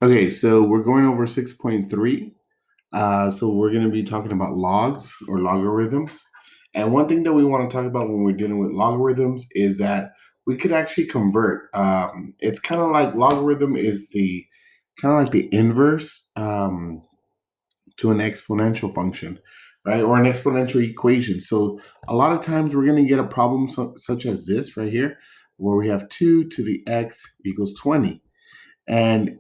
Okay, so we're going over 6.3. So we're going to be talking about logs or logarithms. And one thing that we want to talk about when we're dealing with logarithms is that we could actually convert. It's kind of like logarithm is the kind of like the inverse to an exponential function, right? Or an exponential equation. So a lot of times we're going to get a problem such as this right here, where we have 2 to the x equals 20. And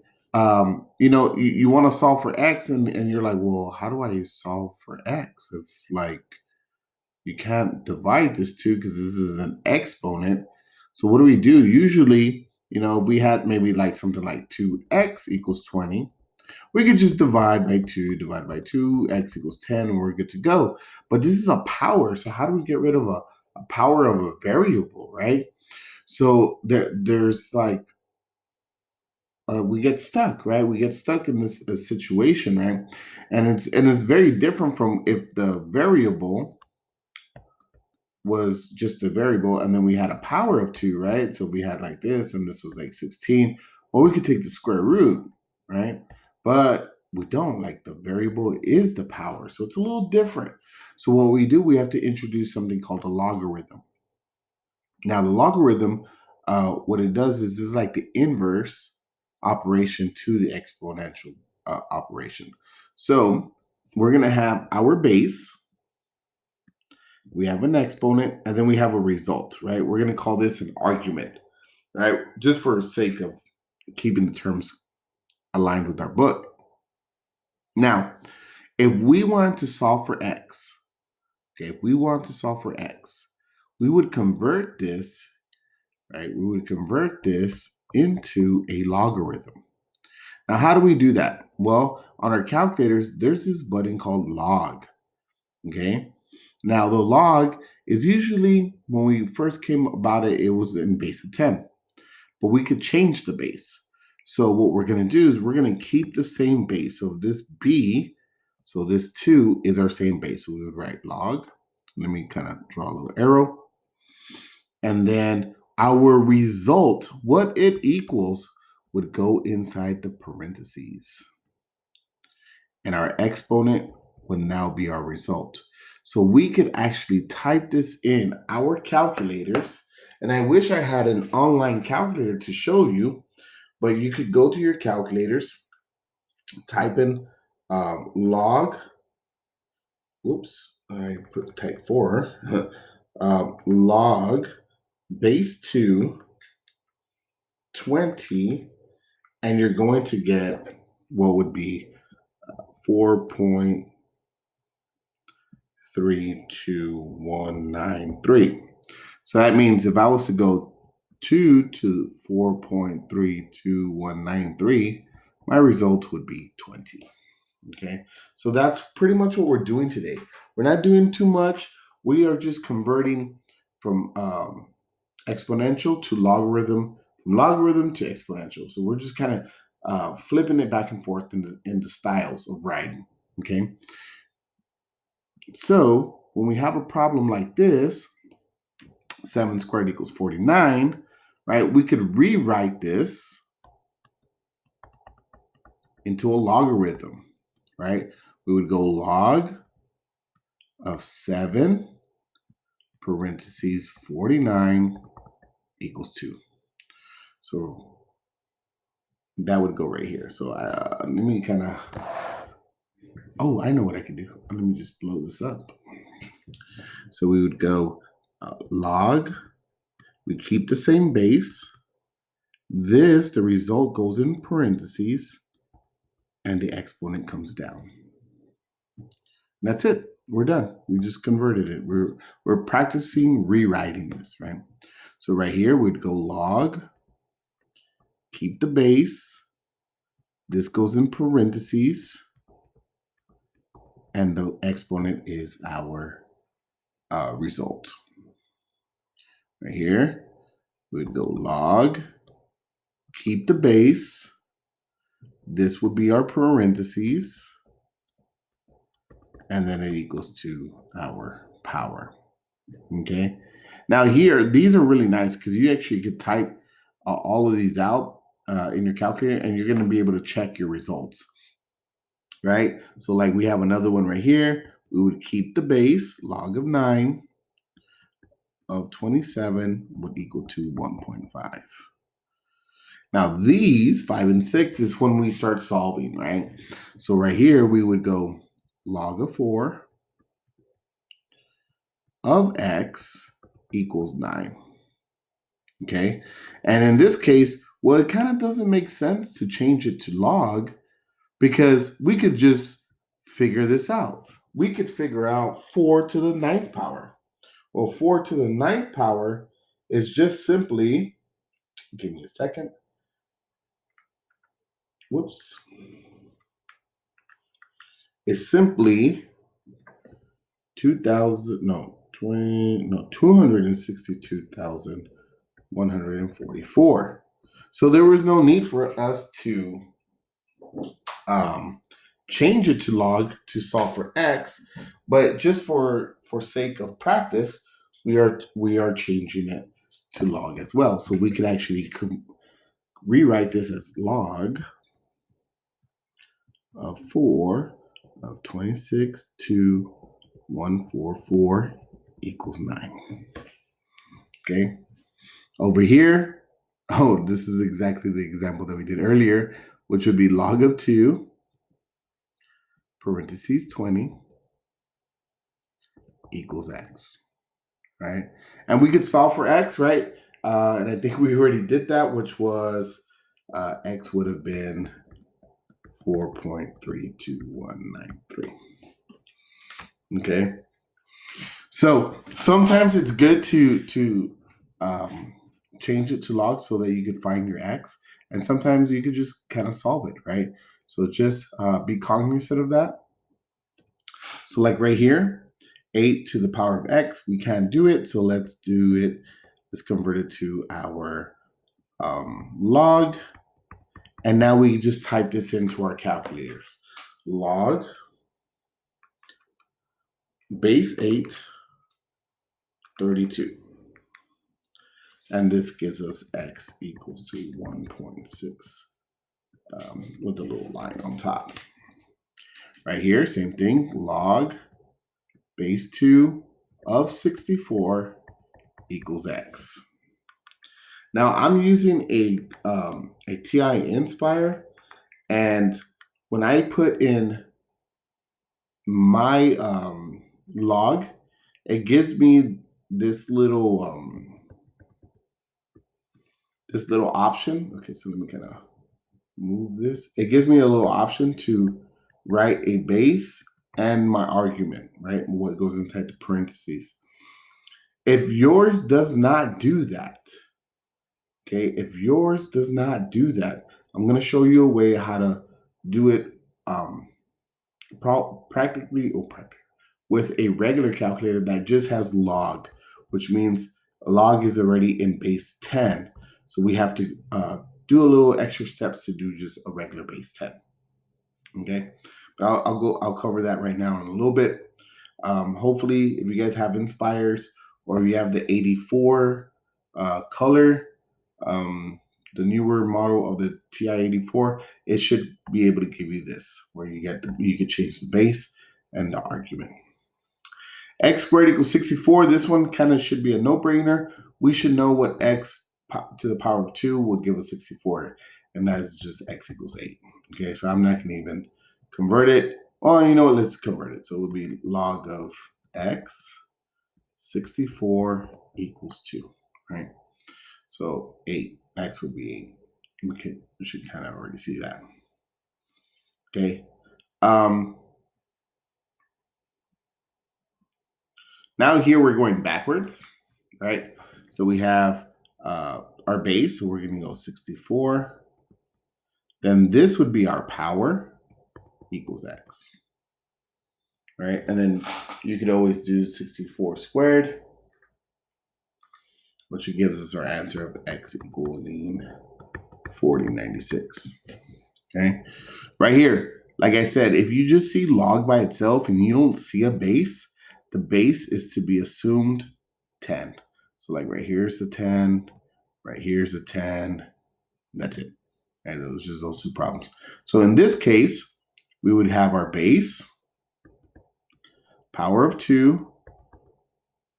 you want to solve for x, and you're like, well, how do I solve for x if like you can't divide this two because this is an exponent? So what do we do? Usually, if we had maybe like something like 2x equals 20, we could just divide by 2, x equals 10, and we're good to go. But this is a power. So how do we get rid of a power of a variable, right? So there's like we get stuck, right? We get stuck in this situation, right? And it's very different from if the variable was just a variable and then we had a power of 2, right? So we had like this and this was like 16, or we could take the square root, right? But we don't, like, the variable is the power, so it's a little different. So what we do, we have to introduce something called a logarithm. Now, the logarithm, what it does is like the inverse operation to the exponential operation. So we're going to have our base, we have an exponent, and then we have a result, right? We're going to call this an argument, right? Just for the sake of keeping the terms aligned with our book. Now, if we wanted to solve for x, okay, if we want to solve for x, we would convert this, right? We would convert this into a logarithm. Now, how do we do that? Well, on our calculators, there's this button called log. Okay. Now, the log is usually, when we first came about it, it was in base of 10, but we could change the base. So, what we're going to do is we're going to keep the same base. So, this b, so this 2 is our same base. So, we would write log. Let me kind of draw a little arrow. And then our result, what it equals, would go inside the parentheses. And our exponent would now be our result. So we could actually type this in our calculators. And I wish I had an online calculator to show you, but you could go to your calculators, type in log. Oops, I put type 4. Log base 2 20, and you're going to get what would be 4.32193. So that means if I was to go 2 to 4.32193, my result would be 20. Okay, so that's pretty much what we're doing today. We're not doing too much. We are just converting from exponential to logarithm, from logarithm to exponential. So we're just kind of flipping it back and forth in the styles of writing. Okay. So when we have a problem like this, 7 squared equals 49, right? We could rewrite this into a logarithm, right? We would go log of 7 parentheses 49 equals 2. So that would go right here. So let me kind of, oh, I know what I can do. Let me just blow this up. So we would go log, we keep the same base. This, the result goes in parentheses, and the exponent comes down. That's it. We're done. We just converted it. We're practicing rewriting this, right? So right here, we'd go log, keep the base. This goes in parentheses, and the exponent is our result. Right here, we'd go log, keep the base. This would be our parentheses, and then it equals to our power. Okay. Now here, these are really nice because you actually could type all of these out in your calculator, and you're going to be able to check your results, right? So like we have another one right here. We would keep the base, log of 9 of 27 would equal to 1.5. Now these 5 and 6 is when we start solving, right? So right here we would go log of 4 of x equals 9. Okay. And in this case, well, it kind of doesn't make sense to change it to log because we could just figure this out. We could figure out 4 to the 9th power. Well, 4 to the 9th power is just simply, give me a second. Whoops. It's simply 262,144. So there was no need for us to change it to log to solve for x, but just for sake of practice, we are changing it to log as well. So we could actually rewrite this as log of 4 of 26 to 144 equals 9. Okay. Over here, oh, this is exactly the example that we did earlier, which would be log of 2 parentheses 20 equals x, right? And we could solve for x, right? And I think we already did that, which was x would have been 4.32193. Okay. So sometimes it's good to change it to log so that you could find your x, and sometimes you could just kind of solve it, right? So just be cognizant of that. So like right here, 8 to the power of x, we can't do it, so let's do it. Let's convert it to our log, and now we just type this into our calculators. Log base 8, 32. And this gives us x equals to 1.6 with a little line on top. Right here, same thing, log base 2 of 64 equals x. Now I'm using a TI Nspire, and when I put in my log, it gives me this little option. Okay, so let me kind of move this. It gives me a little option to write a base and my argument, right? What goes inside the parentheses. If yours does not do that, okay, if yours does not do that, I'm going to show you a way how to do it practically with a regular calculator that just has log, which means log is already in base 10. So we have to do a little extra steps to do just a regular base 10. Okay, but I'll cover that right now in a little bit. Hopefully, if you guys have Inspires or if you have the 84 color, the newer model of the TI-84, it should be able to give you this, where you could change the base and the argument. X squared equals 64. This one kind of should be a no-brainer. We should know what x to the power of 2 will give us 64, and that is just x equals 8. Okay, so I'm not going to even convert it. Oh, you know what? Let's convert it. So it would be log of x 64 equals 2, right? So 8, x would be 8. We should kind of already see that. Okay. Now here we're going backwards, right? So we have our base, so we're going to go 64. Then this would be our power equals x, right? And then you could always do 64 squared, which gives us our answer of x equaling 4096. Okay, right here, like I said, if you just see log by itself and you don't see a base, the base is to be assumed 10. So like right here's the 10, right here's a 10, that's it. And it was just those two problems. So in this case, we would have our base, power of 2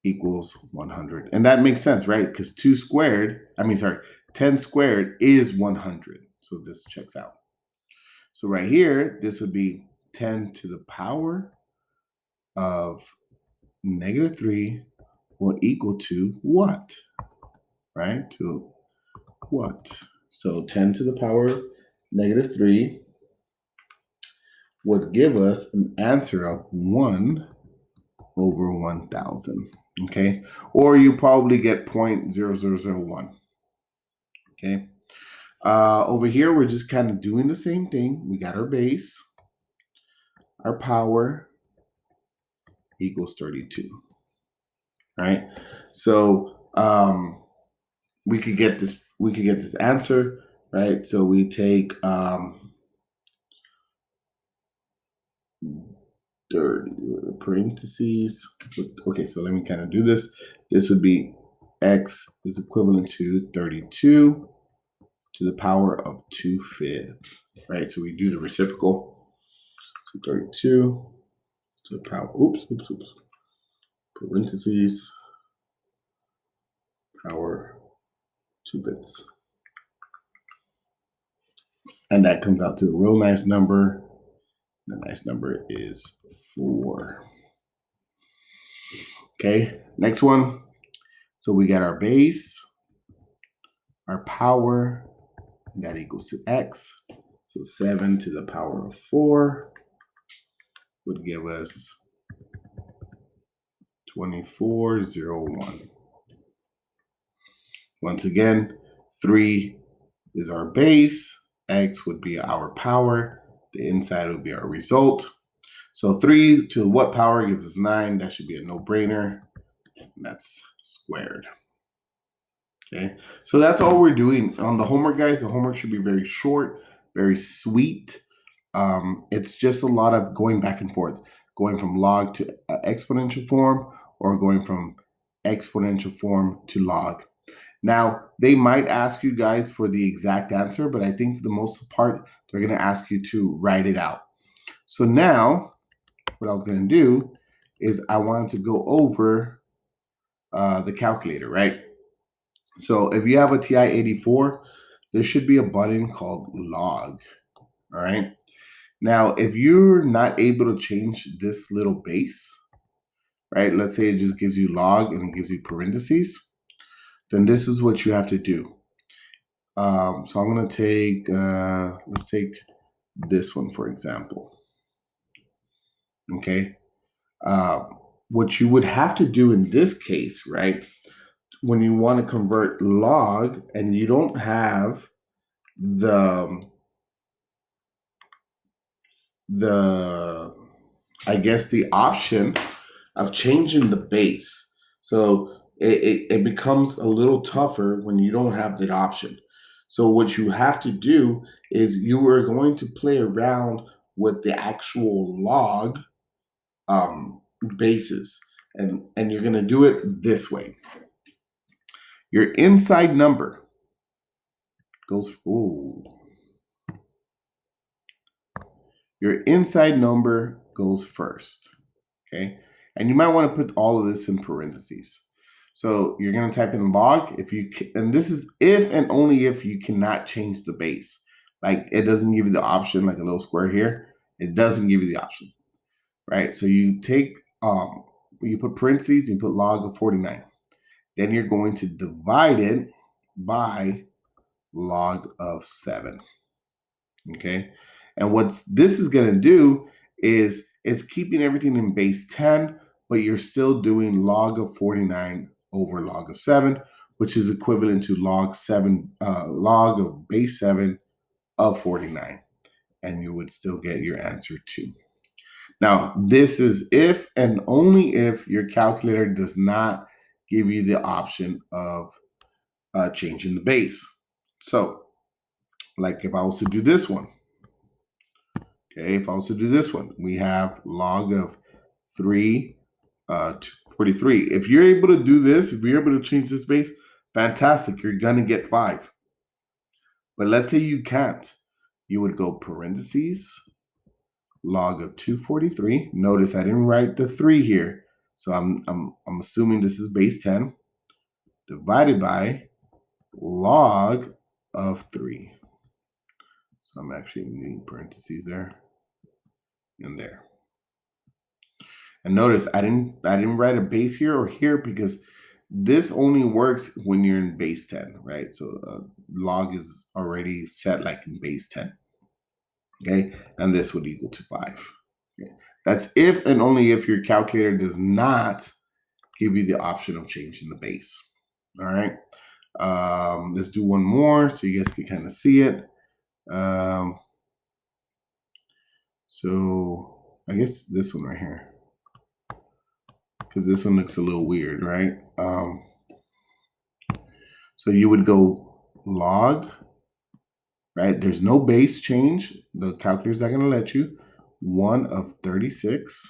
equals 100. And that makes sense, right? Because 10 squared is 100. So this checks out. So right here, this would be 10 to the power of -3 will equal to what? Right? To what? So 10 to the power of -3 would give us an answer of 1/1000. Okay. Or you probably get 0.0001. Okay. Over here, we're just kind of doing the same thing. We got our base, our power equals 32. Right. So we could get this answer, right? So we take 30 parentheses. Okay, so let me kind of do this. This would be x is equivalent to 32 to the power of 2/5, right? So we do the reciprocal. So 32 to the power, parentheses, power 2/5. And that comes out to a real nice number. The nice number is 4. Okay, next one. So we got our base, our power, that equals to x. So 7 to the power of 4 would give us 2401. Once again, 3 is our base, x would be our power, the inside would be our result. So 3 to what power gives us 9? That should be a no-brainer. That's squared. Okay, so that's all we're doing on the homework, guys. The homework should be very short, very sweet. It's just a lot of going back and forth, going from log to exponential form or going from exponential form to log. Now, they might ask you guys for the exact answer, but I think for the most part, they're going to ask you to write it out. So now, what I was going to do is I wanted to go over the calculator, right? So if you have a TI-84, there should be a button called log, all right? Now, if you're not able to change this little base, right? Let's say it just gives you log and it gives you parentheses, then this is what you have to do. So I'm going to take, let's take this one, for example. Okay. What you would have to do in this case, right? When you want to convert log and you don't have the I guess the option of changing the base. So it becomes a little tougher when you don't have that option. So what you have to do is you are going to play around with the actual log bases, and you're going to do it this way. Your inside number goes, your inside number goes first, okay? And you might want to put all of this in parentheses. So you're going to type in log and this is if and only if you cannot change the base. Like it doesn't give you the option, like a little square here. It doesn't give you the option, right? So you take, you put parentheses, you put log of 49. Then you're going to divide it by log of 7, okay? And what this is going to do is it's keeping everything in base 10, but you're still doing log of 49 over log of 7, which is equivalent to log of base 7 of 49. And you would still get your answer 2. Now, this is if and only if your calculator does not give you the option of changing the base. So, like if I was to do this one, okay, if I was to do this one, we have log of 3 to 43. If you're able to do this, if you're able to change this base, fantastic. You're going to get 5. But let's say you can't. You would go parentheses, log of 243. Notice I didn't write the 3 here. So I'm assuming this is base 10 divided by log of 3. So I'm actually needing parentheses there and there. And notice I didn't write a base here or here because this only works when you're in base 10, right? So log is already set like in base 10. Okay, and this would equal to 5. Okay. That's if and only if your calculator does not give you the option of changing the base. All right, let's do one more so you guys can kind of see it. So I guess this one right here, because this one looks a little weird, right? So you would go log, right? There's no base change. The calculator's not going to let you. 1 of 36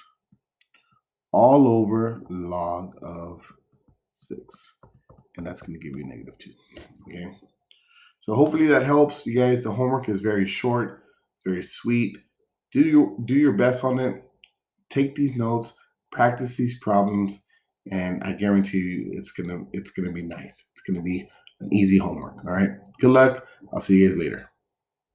all over log of 6. And that's going to give you -2. Okay. So hopefully that helps you guys. The homework is very short. It's very sweet. Do your best on it. Take these notes, practice these problems, and I guarantee you it's gonna be nice. It's gonna be an easy homework. All right. Good luck. I'll see you guys later.